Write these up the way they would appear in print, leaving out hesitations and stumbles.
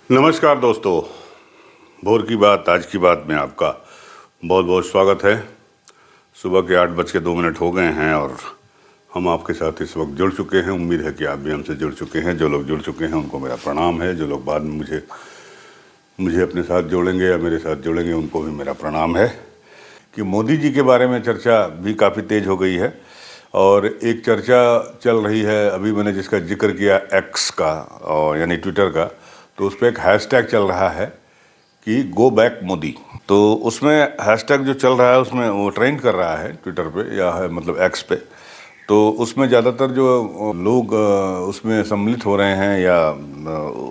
नमस्कार दोस्तों, भोर की बात आज की बात में आपका बहुत बहुत स्वागत है। सुबह के 8:02 हो गए हैं और हम आपके साथ इस वक्त जुड़ चुके हैं। उम्मीद है कि आप भी हमसे जुड़ चुके हैं। जो लोग जुड़ चुके हैं उनको मेरा प्रणाम है। जो लोग बाद में मुझे अपने साथ जोड़ेंगे या मेरे साथ जुड़ेंगे उनको भी मेरा प्रणाम है। कि मोदी जी के बारे में चर्चा भी काफ़ी तेज़ हो गई है और एक चर्चा चल रही है। अभी मैंने जिसका जिक्र किया एक्स का और यानी ट्विटर का, तो उस पर एक हैशटैग चल रहा है कि गो बैक मोदी। तो उसमें हैशटैग जो चल रहा है उसमें वो ट्रेंड कर रहा है ट्विटर पे या है मतलब एक्स पे। तो उसमें ज़्यादातर जो लोग उसमें सम्मिलित हो रहे हैं या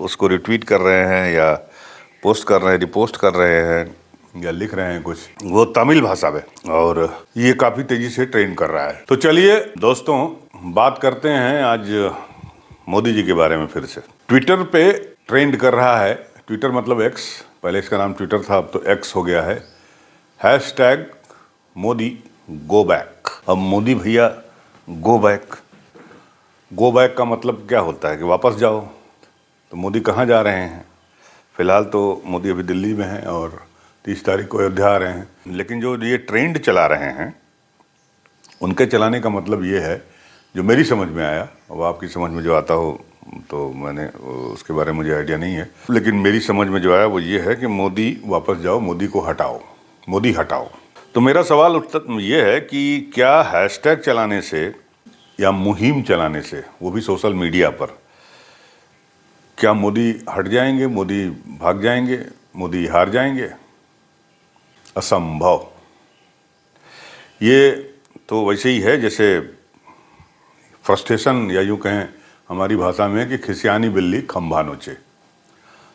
उसको रिट्वीट कर रहे हैं या पोस्ट कर रहे हैं, रिपोस्ट कर रहे हैं या लिख रहे हैं कुछ, वो तमिल भाषा में, और ये काफ़ी तेज़ी से ट्रेंड कर रहा है। तो चलिए दोस्तों, बात करते हैं आज मोदी जी के बारे में। फिर से ट्विटर पे ट्रेंड कर रहा है, ट्विटर मतलब एक्स, पहले इसका नाम ट्विटर था, अब तो एक्स हो गया है, हैशटैग मोदी गो बैक। अब मोदी भैया गो बैक, गो बैक का मतलब क्या होता है कि वापस जाओ। तो मोदी कहाँ जा रहे हैं? फिलहाल तो मोदी अभी दिल्ली में हैं और 30 तारीख को अयोध्या आ रहे हैं। लेकिन जो ये ट्रेंड चला रहे हैं उनके चलाने का मतलब ये है, जो मेरी समझ में आया, अब आपकी समझ में जो आता हो तो मैंने उसके बारे में मुझे आइडिया नहीं है, लेकिन मेरी समझ में जो आया वो ये है कि मोदी वापस जाओ, मोदी को हटाओ, मोदी हटाओ। तो मेरा सवाल उत्तर ये है कि क्या हैशटैग चलाने से या मुहिम चलाने से, वो भी सोशल मीडिया पर, क्या मोदी हट जाएंगे, मोदी भाग जाएंगे, मोदी हार जाएंगे? असंभव। ये तो वैसे ही है जैसे फ्रस्ट्रेशन, या यूँ कहें हमारी भाषा में कि खिसियानी बिल्ली खंभा नोचे।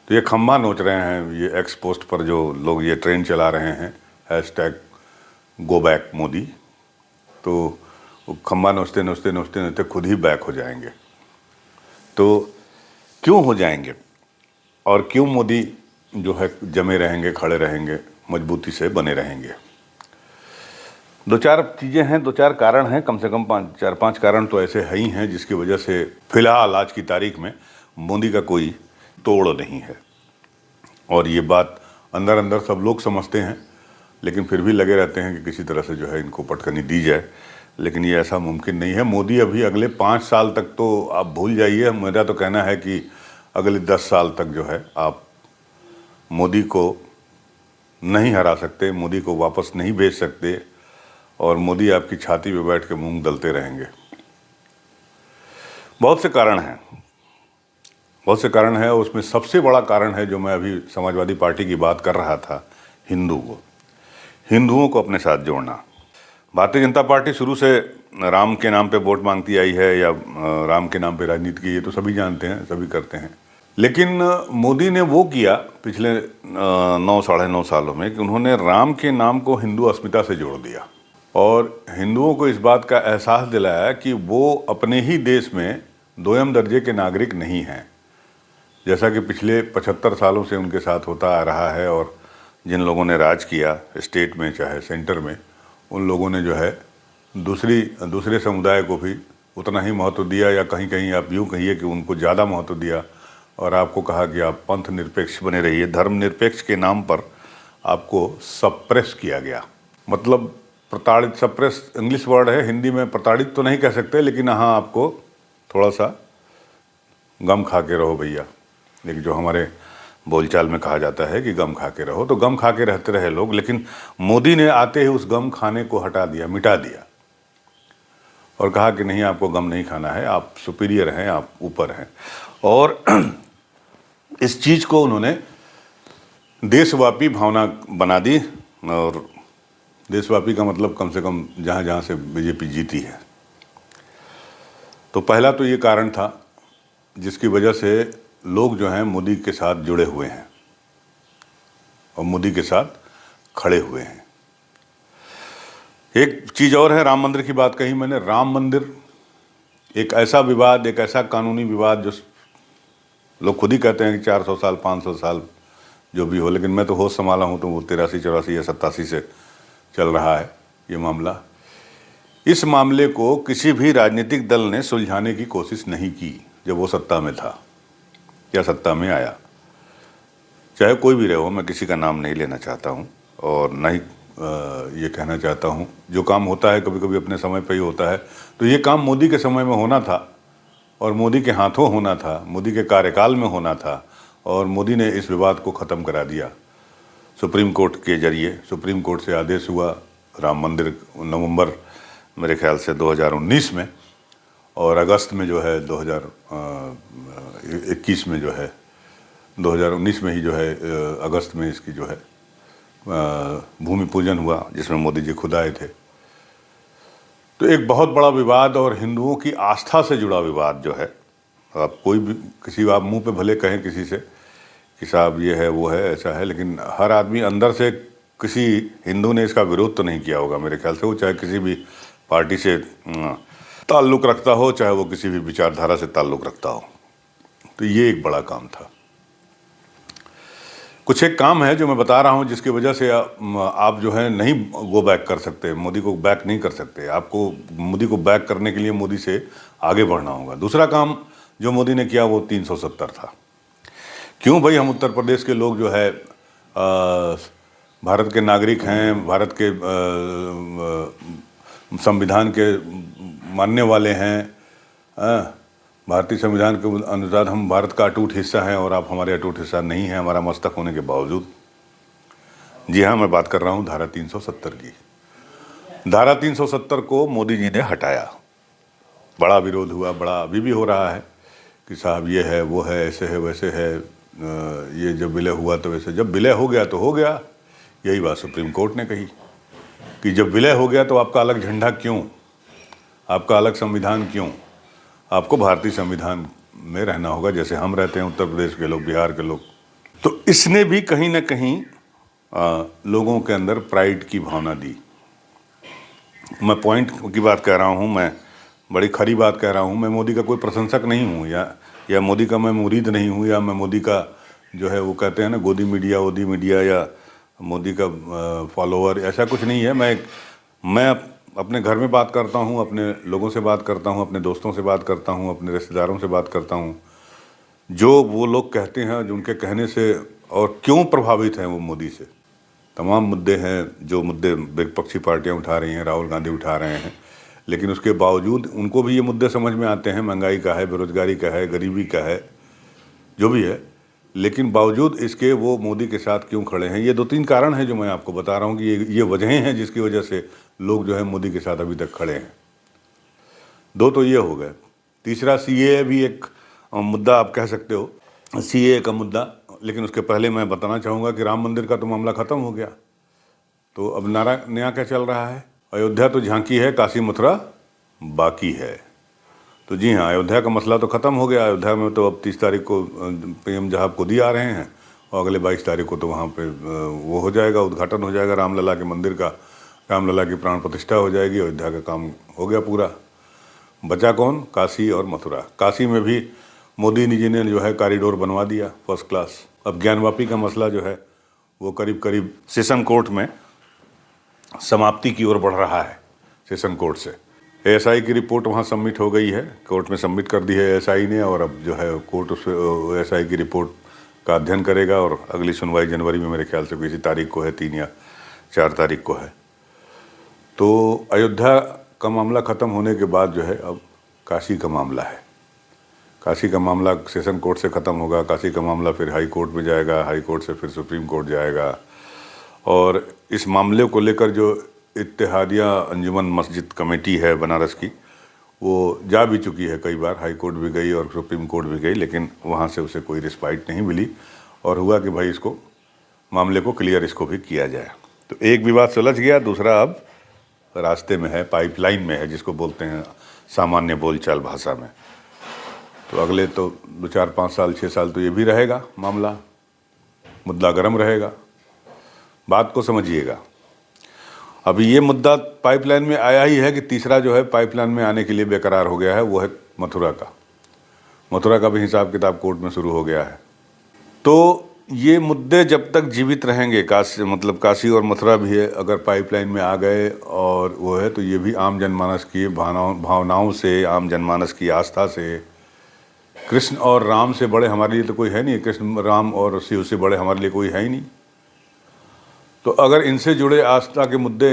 तो ये खंभा नोच रहे हैं ये एक्स पोस्ट पर जो लोग ये ट्रेंड चला रहे हैं हैशटैग गो बैक मोदी। तो वो खंभा नोचते नोचते नोचते नोचते खुद ही बैक हो जाएंगे। तो क्यों हो जाएंगे और क्यों मोदी जो है जमे रहेंगे, खड़े रहेंगे, मजबूती से बने रहेंगे? दो चार चीज़ें हैं, दो चार कारण हैं, कम से कम 4-5 कारण तो ऐसे है ही हैं जिसकी वजह से फिलहाल आज की तारीख में मोदी का कोई तोड़ नहीं है। और ये बात अंदर अंदर सब लोग समझते हैं, लेकिन फिर भी लगे रहते हैं कि किसी तरह से जो है इनको पटकनी दी जाए। लेकिन ये ऐसा मुमकिन नहीं है। मोदी अभी अगले 5 साल तक तो आप भूल जाइए। मेरा तो कहना है कि अगले 10 साल तक जो है आप मोदी को नहीं हरा सकते, मोदी को वापस नहीं भेज सकते, और मोदी आपकी छाती पे बैठ के मूंग दलते रहेंगे। बहुत से कारण हैं, बहुत से कारण हैं। उसमें सबसे बड़ा कारण है, जो मैं अभी समाजवादी पार्टी की बात कर रहा था, हिंदुओं को अपने साथ जोड़ना। भारतीय जनता पार्टी शुरू से राम के नाम पे वोट मांगती आई है या राम के नाम पे राजनीति की, ये तो सभी जानते हैं, सभी करते हैं। लेकिन मोदी ने वो किया पिछले 9-9.5 सालों में कि उन्होंने राम के नाम को हिंदू अस्मिता से जोड़ दिया और हिंदुओं को इस बात का एहसास दिलाया कि वो अपने ही देश में दोयम दर्जे के नागरिक नहीं हैं, जैसा कि पिछले 75 सालों से उनके साथ होता आ रहा है। और जिन लोगों ने राज किया स्टेट में चाहे सेंटर में, उन लोगों ने जो है दूसरे समुदाय को भी उतना ही महत्व दिया, या कहीं कहीं आप यूँ कहिए कि उनको ज़्यादा महत्व दिया, और आपको कहा कि आप पंथ निरपेक्ष बने रहिए। धर्म निरपेक्ष के नाम पर आपको सप्रेस किया गया, मतलब प्रताड़ित। सप्रेस इंग्लिश वर्ड है, हिंदी में प्रताड़ित तो नहीं कह सकते, लेकिन हाँ आपको थोड़ा सा गम खा के रहो भैया, लेकिन जो हमारे बोलचाल में कहा जाता है कि गम खा के रहो, तो गम खा के रहते रहे लोग। लेकिन मोदी ने आते ही उस गम खाने को हटा दिया, मिटा दिया, और कहा कि नहीं, आपको गम नहीं खाना है, आप सुपीरियर हैं, आप ऊपर हैं। और इस चीज़ को उन्होंने देशव्यापी भावना बना दी। और देशव्यापी का मतलब कम से कम जहाँ जहाँ से बीजेपी जीती है। तो पहला तो ये कारण था जिसकी वजह से लोग जो हैं मोदी के साथ जुड़े हुए हैं और मोदी के साथ खड़े हुए हैं। एक चीज़ और है, राम मंदिर की बात कही मैंने। राम मंदिर एक ऐसा विवाद, एक ऐसा कानूनी विवाद जो लोग खुद ही कहते हैं कि 400 साल 500 साल जो भी हो, लेकिन मैं तो होश संभाला हूँ तो वो 83, 84 या 87 से चल रहा है ये मामला। इस मामले को किसी भी राजनीतिक दल ने सुलझाने की कोशिश नहीं की जब वो सत्ता में था या सत्ता में आया। चाहे कोई भी रहे हो, मैं किसी का नाम नहीं लेना चाहता हूँ और ना ही ये कहना चाहता हूँ, जो काम होता है कभी कभी अपने समय पे ही होता है। तो ये काम मोदी के समय में होना था और मोदी के हाथों होना था, मोदी के कार्यकाल में होना था, और मोदी ने इस विवाद को ख़त्म करा दिया सुप्रीम कोर्ट के जरिए। सुप्रीम कोर्ट से आदेश हुआ राम मंदिर नवंबर मेरे ख्याल से 2019 में, और अगस्त में जो है 2021 में जो है 2019 में ही जो है अगस्त में इसकी जो है भूमि पूजन हुआ, जिसमें मोदी जी खुद आए थे। तो एक बहुत बड़ा विवाद और हिंदुओं की आस्था से जुड़ा विवाद जो है, आप कोई भी किसी आप मुंह पे भले कहें किसी से कि साहब ये है वो है ऐसा है, लेकिन हर आदमी अंदर से किसी हिंदू ने इसका विरोध तो नहीं किया होगा मेरे ख्याल से, वो चाहे किसी भी पार्टी से ताल्लुक़ रखता हो, चाहे वो किसी भी विचारधारा से ताल्लुक़ रखता हो। तो ये एक बड़ा काम था। कुछ एक काम है जो मैं बता रहा हूँ जिसकी वजह से आप जो है नहीं गो बैक कर सकते, मोदी को बैक नहीं कर सकते। आपको मोदी को बैक करने के लिए मोदी से आगे बढ़ना होगा। दूसरा काम जो मोदी ने किया वो 370 था। क्यों भाई, हम उत्तर प्रदेश के लोग जो है भारत के नागरिक हैं, भारत के संविधान के मानने वाले हैं, भारतीय संविधान के अनुसार हम भारत का अटूट हिस्सा हैं, और आप हमारे अटूट हिस्सा नहीं हैं हमारा मस्तक होने के बावजूद। जी हाँ, मैं बात कर रहा हूँ धारा 370 की। धारा 370 को मोदी जी ने हटाया। बड़ा विरोध हुआ, बड़ा अभी भी हो रहा है कि साहब ये है वो है, ऐसे है वैसे है, ये जब विलय हुआ तो वैसे, जब विलय हो गया तो हो गया। यही बात सुप्रीम कोर्ट ने कही कि जब विलय हो गया तो आपका अलग झंडा क्यों, आपका अलग संविधान क्यों, आपको भारतीय संविधान में रहना होगा जैसे हम रहते हैं, उत्तर प्रदेश के लोग, बिहार के लोग। तो इसने भी कहीं ना कहीं लोगों के अंदर प्राइड की भावना दी। मैं पॉइंट की बात कह रहा हूँ, मैं बड़ी खरी बात कह रहा हूँ। मैं मोदी का कोई प्रशंसक नहीं हूँ, या मोदी का मैं मुरीद नहीं हूँ, या मैं मोदी का जो है वो कहते हैं ना गोदी मीडिया ओदी मीडिया, या मोदी का फॉलोअर, ऐसा कुछ नहीं है। मैं अपने घर में बात करता हूँ, अपने लोगों से बात करता हूँ, अपने दोस्तों से बात करता हूँ, अपने रिश्तेदारों से बात करता हूँ। जो वो लोग कहते हैं, जो उनके कहने से और क्यों प्रभावित हैं वो मोदी से, तमाम मुद्दे हैं जो मुद्दे विपक्षी पार्टियाँ उठा रही हैं, राहुल गांधी उठा रहे हैं, लेकिन उसके बावजूद उनको भी ये मुद्दे समझ में आते हैं। महंगाई का है, बेरोजगारी का है, गरीबी का है, जो भी है, लेकिन बावजूद इसके वो मोदी के साथ क्यों खड़े हैं। ये 2-3 कारण हैं जो मैं आपको बता रहा हूँ कि ये वजहें हैं जिसकी वजह से लोग जो है मोदी के साथ अभी तक खड़े हैं। 2 तो ये हो गए। तीसरा सीएए भी एक मुद्दा आप कह सकते हो, सीएए का मुद्दा। लेकिन उसके पहले मैं बताना चाहूँगा कि राम मंदिर का तो मामला ख़त्म हो गया, तो अब नया क्या चल रहा है। अयोध्या तो झांकी है, काशी मथुरा बाकी है। तो जी हाँ, अयोध्या का मसला तो ख़त्म हो गया। अयोध्या में तो अब 30 तारीख को पीएम जहाब को दी आ रहे हैं, और अगले 22 तारीख को तो वहाँ पे वो हो जाएगा, उद्घाटन हो जाएगा रामलला के मंदिर का, रामलला की प्राण प्रतिष्ठा हो जाएगी। अयोध्या का काम हो गया पूरा। बचा कौन? काशी और मथुरा। काशी में भी मोदी जी ने जो है कॉरिडोर बनवा दिया फर्स्ट क्लास। अब ज्ञानवापी का मसला जो है वो करीब करीब सेशन कोर्ट में समाप्ति की ओर बढ़ रहा है। सेशन कोर्ट से एएसआई की रिपोर्ट वहाँ सबमिट हो गई है, कोर्ट में सबमिट कर दी है एएसआई ने, और अब जो है कोर्ट उस एएसआई की रिपोर्ट का अध्ययन करेगा, और अगली सुनवाई जनवरी में मेरे ख्याल से किसी तारीख को है, 3 या 4 तारीख को है। तो अयोध्या का मामला ख़त्म होने के बाद जो है अब काशी का मामला है। काशी का मामला सेशन कोर्ट से ख़त्म होगा, काशी का मामला फिर हाई कोर्ट में जाएगा, हाई कोर्ट से फिर सुप्रीम कोर्ट जाएगा। और इस मामले को लेकर जो इत्तेहादिया अंजुमन मस्जिद कमेटी है बनारस की, वो जा भी चुकी है कई बार, हाई कोर्ट भी गई और सुप्रीम कोर्ट भी गई, लेकिन वहाँ से उसे कोई रिस्पाइट नहीं मिली, और हुआ कि भाई इसको मामले को क्लियर इसको भी किया जाए। तो एक विवाद सुलझ गया, दूसरा अब रास्ते में है, पाइपलाइन में है, जिसको बोलते हैं सामान्य बोलचाल भाषा में। तो अगले तो 2-4-5 साल 6 साल तो ये भी रहेगा मामला, मुद्दा गर्म रहेगा। बात को समझिएगा। अभी ये मुद्दा पाइपलाइन में आया ही है कि तीसरा जो है पाइपलाइन में आने के लिए बेकरार हो गया है, वो है मथुरा का। मथुरा का भी हिसाब किताब कोर्ट में शुरू हो गया है। तो ये मुद्दे जब तक जीवित रहेंगे, काशी और मथुरा भी अगर पाइपलाइन में आ गए और वो है, तो ये भी आम जनमानस की भावनाओं से, आम जनमानस की आस्था से कृष्ण और राम से बड़े हमारे लिए तो कोई है नहीं, कृष्ण राम और शिव से बड़े हमारे लिए कोई है ही नहीं। तो अगर इनसे जुड़े आस्था के मुद्दे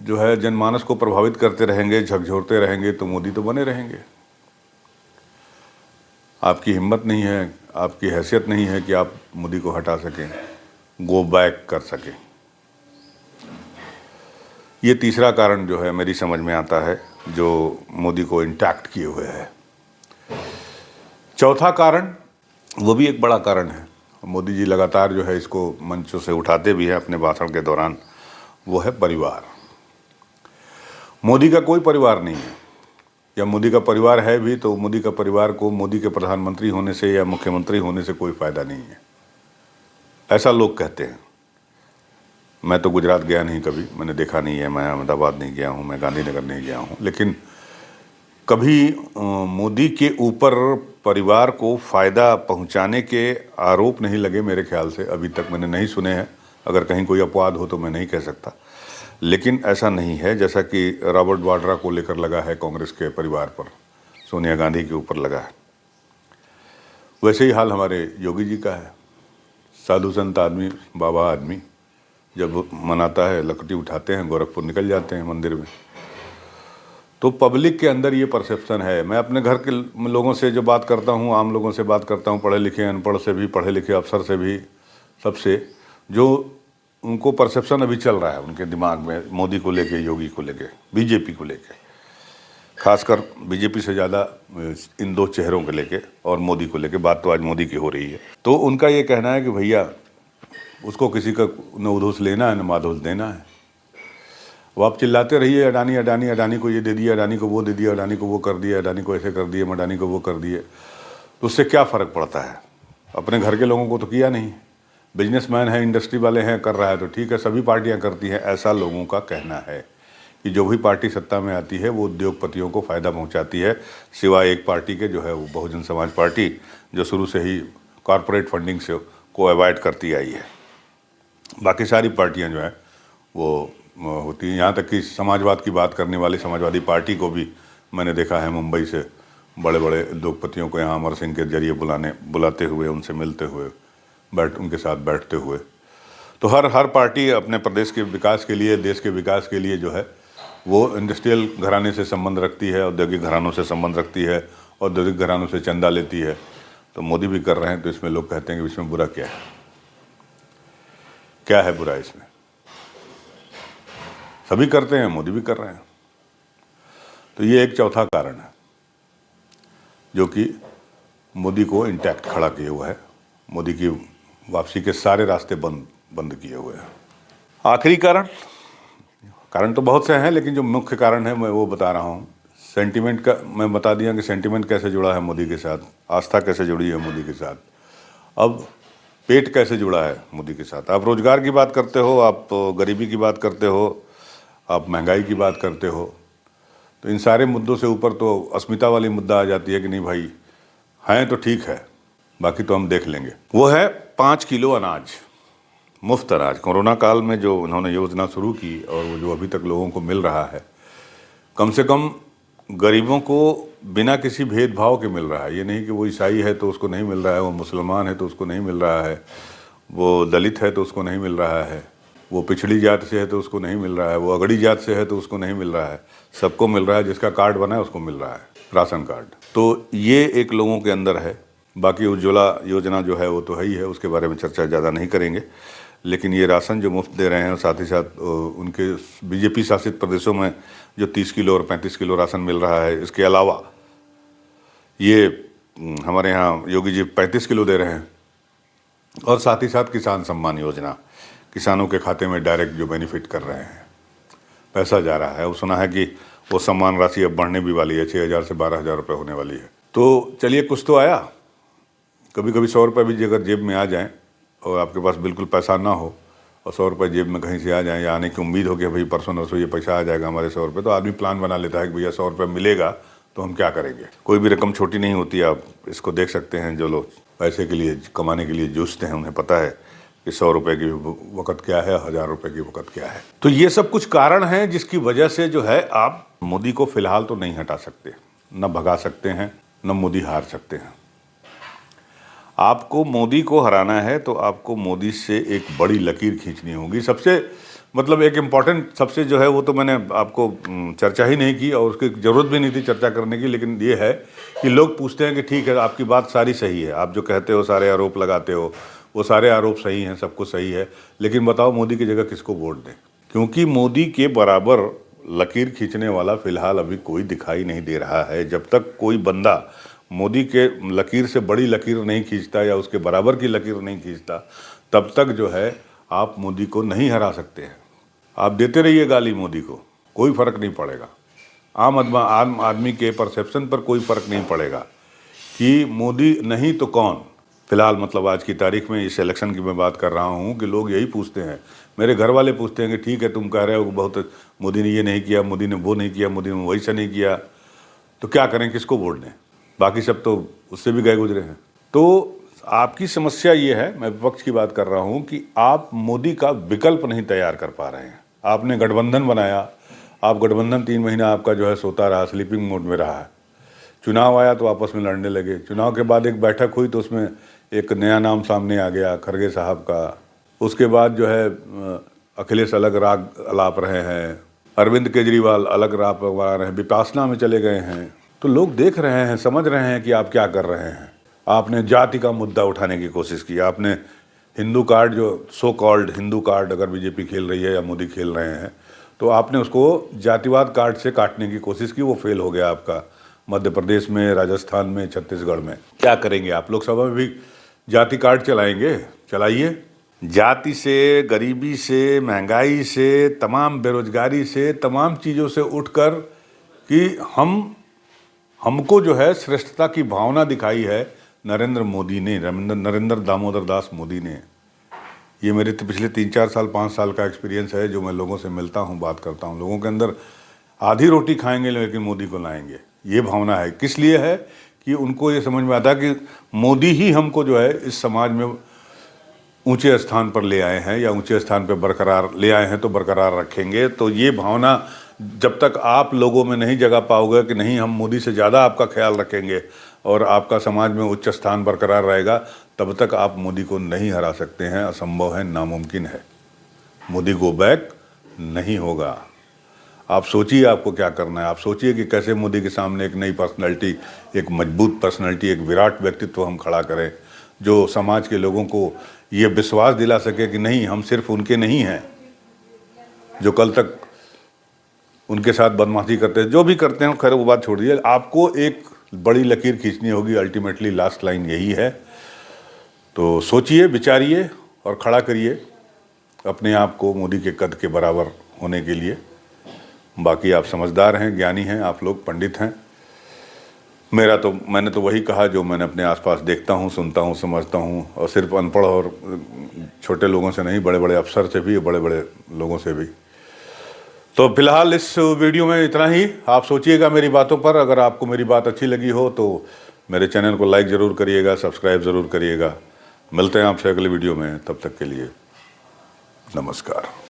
जो है जनमानस को प्रभावित करते रहेंगे, झकझोरते रहेंगे, तो मोदी तो बने रहेंगे। आपकी हिम्मत नहीं है, आपकी हैसियत नहीं है कि आप मोदी को हटा सकें, गो बैक कर सकें। ये तीसरा कारण जो है मेरी समझ में आता है जो मोदी को इंटैक्ट किए हुए है। चौथा कारण, वो भी एक बड़ा कारण है, मोदी जी लगातार जो है इसको मंचों से उठाते भी हैं अपने भाषण के दौरान, वो है परिवार। मोदी का कोई परिवार नहीं है, या मोदी का परिवार है भी तो मोदी का परिवार को मोदी के प्रधानमंत्री होने से या मुख्यमंत्री होने से कोई फ़ायदा नहीं है, ऐसा लोग कहते हैं। मैं तो गुजरात गया नहीं कभी, मैंने देखा नहीं है, मैं अहमदाबाद नहीं गया हूँ, मैं गांधीनगर नहीं गया हूँ, लेकिन कभी मोदी के ऊपर परिवार को फ़ायदा पहुंचाने के आरोप नहीं लगे मेरे ख्याल से, अभी तक मैंने नहीं सुने हैं। अगर कहीं कोई अपवाद हो तो मैं नहीं कह सकता, लेकिन ऐसा नहीं है जैसा कि रॉबर्ट वाड्रा को लेकर लगा है कांग्रेस के परिवार पर, सोनिया गांधी के ऊपर लगा है। वैसे ही हाल हमारे योगी जी का है। साधु संत आदमी, बाबा आदमी जब मनाता है लकड़ी उठाते हैं, गोरखपुर निकल जाते हैं मंदिर में। तो पब्लिक के अंदर ये परसेप्शन है। मैं अपने घर के लोगों से जो बात करता हूँ, आम लोगों से बात करता हूँ, पढ़े लिखे अनपढ़ से भी, पढ़े लिखे अफसर से भी, सबसे, जो उनको परसेप्शन अभी चल रहा है उनके दिमाग में मोदी को लेके, योगी को लेके, बीजेपी को लेके, खासकर बीजेपी से ज़्यादा इन दो चेहरों को लेके और मोदी को लेके। बात तो आज मोदी की हो रही है। तो उनका ये कहना है कि भैया उसको किसी का न उधोस लेना है न माधोस देना है। वो आप चिल्लाते रहिए अडानी अडानी, अडानी को ये दे दिया, अडानी को वो दे दिया, अडानी को वो कर दिया, अडानी को ऐसे कर दिए, अडानी को वो कर दिए, तो उससे क्या फ़र्क पड़ता है? अपने घर के लोगों को तो किया नहीं। बिजनेसमैन है, इंडस्ट्री वाले हैं, कर रहा है तो ठीक है, सभी पार्टियां करती हैं, ऐसा लोगों का कहना है कि जो भी पार्टी सत्ता में आती है वो उद्योगपतियों को फ़ायदा पहुंचाती है, सिवाय एक पार्टी के, जो है वो बहुजन समाज पार्टी, जो शुरू से ही कॉरपोरेट फंडिंग से को अवॉइड करती आई है। बाकी सारी पार्टियां जो है वो होती हैं। यहाँ तक कि समाजवाद की बात करने वाली समाजवादी पार्टी को भी मैंने देखा है मुंबई से बड़े बड़े उद्योगपतियों को यहाँ अमर सिंह के जरिए बुलाते हुए, उनसे मिलते हुए, उनके साथ बैठते हुए। तो हर पार्टी अपने प्रदेश के विकास के लिए, देश के विकास के लिए जो है वो इंडस्ट्रियल घराने से संबंध रखती है, औद्योगिक घरानों से संबंध रखती है, औद्योगिक घरानों से चंदा लेती है। तो मोदी भी कर रहे हैं, तो इसमें लोग कहते हैं कि इसमें बुरा क्या है? क्या है बुरा इसमें? सभी करते हैं, मोदी भी कर रहे हैं। तो ये एक चौथा कारण है जो कि मोदी को इंटैक्ट खड़ा किए हुआ है, मोदी की वापसी के सारे रास्ते बंद किए हुए हैं। आखिरी कारण तो बहुत से हैं, लेकिन जो मुख्य कारण है मैं वो बता रहा हूँ। सेंटिमेंट का मैं बता दिया कि सेंटिमेंट कैसे जुड़ा है मोदी के साथ, आस्था कैसे जुड़ी है मोदी के साथ, अब पेट कैसे जुड़ा है मोदी के साथ। आप रोजगार की बात करते हो, आप गरीबी की बात करते हो, आप महंगाई की बात करते हो, तो इन सारे मुद्दों से ऊपर तो अस्मिता वाली मुद्दा आ जाती है कि नहीं भाई हैं तो ठीक है, बाकी तो हम देख लेंगे। वो है 5 किलो अनाज, मुफ्त अनाज। कोरोना काल में जो उन्होंने योजना शुरू की और वो जो अभी तक लोगों को मिल रहा है, कम से कम गरीबों को बिना किसी भेदभाव के मिल रहा है। ये नहीं कि वो ईसाई है तो उसको नहीं मिल रहा है, वो मुसलमान है तो उसको नहीं मिल रहा है, वो दलित है तो उसको नहीं मिल रहा है, वो पिछड़ी जात से है तो उसको नहीं मिल रहा है, वो अगड़ी जात से है तो उसको नहीं मिल रहा है। सबको मिल रहा है, जिसका कार्ड बना है उसको मिल रहा है, राशन कार्ड। तो ये एक लोगों के अंदर है। बाकी उज्ज्वला योजना जो है वो तो है ही है, उसके बारे में चर्चा ज़्यादा नहीं करेंगे। लेकिन ये राशन जो मुफ्त दे रहे हैं और साथ ही साथ उनके बीजेपी शासित प्रदेशों में जो 30 किलो और 35 किलो राशन मिल रहा है, इसके अलावा ये हमारे यहाँ योगी जी 35 किलो दे रहे हैं। और साथ ही साथ किसान सम्मान योजना, किसानों के खाते में डायरेक्ट जो बेनिफिट कर रहे हैं, पैसा जा रहा है। वो सुना है कि वो सम्मान राशि अब बढ़ने भी वाली है, 6,000 से 12,000 रुपये होने वाली है। तो चलिए कुछ तो आया। कभी कभी 100 रुपये भी अगर जेब में आ जाएं और आपके पास बिल्कुल पैसा ना हो और 100 रुपये जेब में कहीं से आ जाएं, या आने की उम्मीद हो कि भाई परसों नरसों ये पैसा आ जाएगा हमारे 100 रुपये, तो आदमी प्लान बना लेता है कि भैया 100 रुपये मिलेगा तो हम क्या करेंगे। कोई भी रकम छोटी नहीं होती। आप इसको देख सकते हैं, जो लोग पैसे के लिए कमाने के लिए जूझते हैं उन्हें पता है कि 100 रुपये की वक़्त क्या है, 1000 रुपये की वक़्त क्या है। तो ये सब कुछ कारण हैं जिसकी वजह से जो है आप मोदी को फिलहाल तो नहीं हटा सकते, न भगा सकते हैं, न मोदी हार सकते हैं। आपको मोदी को हराना है तो आपको मोदी से एक बड़ी लकीर खींचनी होगी। सबसे मतलब एक इम्पॉर्टेंट सबसे जो है वो तो मैंने आपको चर्चा ही नहीं की और उसकी ज़रूरत भी नहीं थी चर्चा करने की, लेकिन ये है कि लोग पूछते हैं कि ठीक है आपकी बात सारी सही है, आप जो कहते हो सारे आरोप लगाते हो वो सारे आरोप सही हैं, सब कुछ सही है, लेकिन बताओ मोदी की जगह किसको वोट दें? क्योंकि मोदी के बराबर लकीर खींचने वाला फ़िलहाल अभी कोई दिखाई नहीं दे रहा है। जब तक कोई बंदा मोदी के लकीर से बड़ी लकीर नहीं खींचता या उसके बराबर की लकीर नहीं खींचता, तब तक जो है आप मोदी को नहीं हरा सकते हैं। आप देते रहिए गाली मोदी को, कोई फ़र्क नहीं पड़ेगा। आम आदमी के परसेप्शन पर कोई फ़र्क नहीं पड़ेगा कि मोदी नहीं तो कौन। फ़िलहाल मतलब आज की तारीख में इस इलेक्शन की मैं बात कर रहा हूँ कि लोग यही पूछते हैं, मेरे घर वाले पूछते हैं कि ठीक है तुम कह रहे हो कि बहुत मोदी ने ये नहीं किया, मोदी ने वो नहीं किया, मोदी ने वैसा नहीं किया, तो क्या करें, किसको वोट दें? बाकी सब तो उससे भी गए गुजरे हैं। तो आपकी समस्या ये है, मैं विपक्ष की बात कर रहा हूँ, कि आप मोदी का विकल्प नहीं तैयार कर पा रहे हैं। आपने गठबंधन बनाया, आप गठबंधन 3 महीना आपका जो है सोता रहा, स्लीपिंग मोड में रहा है। चुनाव आया तो आपस में लड़ने लगे। चुनाव के बाद एक बैठक हुई तो उसमें एक नया नाम सामने आ गया, खड़गे साहब का। उसके बाद जो है अखिलेश अलग राग अलाप रहे हैं, अरविंद केजरीवाल अलग राग बना रहे हैं, विपासना में चले गए हैं। तो लोग देख रहे हैं, समझ रहे हैं कि आप क्या कर रहे हैं। आपने जाति का मुद्दा उठाने की कोशिश की, आपने हिंदू कार्ड, जो सो कॉल्ड हिंदू कार्ड अगर बीजेपी खेल रही है या मोदी खेल रहे हैं, तो आपने उसको जातिवाद कार्ड से काटने की कोशिश की, वो फेल हो गया आपका। मध्य प्रदेश में, राजस्थान में, छत्तीसगढ़ में क्या करेंगे आप? लोकसभा में भी जाति कार्ड चलाएंगे? चलाइए। जाति से, गरीबी से, महंगाई से, तमाम बेरोजगारी से, तमाम चीज़ों से उठकर कि हमको जो है श्रेष्ठता की भावना दिखाई है नरेंद्र मोदी ने, नरेंद्र दामोदर दास मोदी ने। ये मेरे तो पिछले 3-4 साल 5 साल का एक्सपीरियंस है, जो मैं लोगों से मिलता हूँ, बात करता हूँ। लोगों के अंदर आधी रोटी खाएंगे लेकिन मोदी को लाएंगे, ये भावना है। किस लिए है? कि उनको ये समझ में आता है कि मोदी ही हमको जो है इस समाज में ऊंचे स्थान पर ले आए हैं, या ऊंचे स्थान पर बरकरार ले आए हैं तो बरकरार रखेंगे। तो ये भावना जब तक आप लोगों में नहीं जगा पाओगे कि नहीं हम मोदी से ज़्यादा आपका ख्याल रखेंगे और आपका समाज में उच्च स्थान बरकरार रहेगा, तब तक आप मोदी को नहीं हरा सकते हैं। असंभव है, नामुमकिन है। मोदी गो बैक नहीं होगा। आप सोचिए आपको क्या करना है। आप सोचिए कि कैसे मोदी के सामने एक नई पर्सनैलिटी, एक मजबूत पर्सनैलिटी, एक विराट व्यक्तित्व हम खड़ा करें, जो समाज के लोगों को ये विश्वास दिला सके कि नहीं हम सिर्फ उनके नहीं हैं, जो कल तक उनके साथ बदमाशी करते हैं, जो भी करते हैं, खैर वो बात छोड़ दीजिए। आपको एक बड़ी लकीर खींचनी होगी, अल्टीमेटली लास्ट लाइन यही है। तो सोचिए, विचारिए और खड़ा करिए अपने आप को मोदी के कद के बराबर होने के लिए। बाकी आप समझदार हैं, ज्ञानी हैं, आप लोग पंडित हैं। मैंने तो वही कहा जो मैंने अपने आसपास देखता हूँ, सुनता हूँ, समझता हूँ, और सिर्फ अनपढ़ और छोटे लोगों से नहीं, बड़े बड़े अफसर से भी, बड़े बड़े लोगों से भी। तो फिलहाल इस वीडियो में इतना ही। आप सोचिएगा मेरी बातों पर। अगर आपको मेरी बात अच्छी लगी हो तो मेरे चैनल को लाइक ज़रूर करिएगा, सब्सक्राइब ज़रूर करिएगा। मिलते हैं आपसे अगले वीडियो में, तब तक के लिए नमस्कार।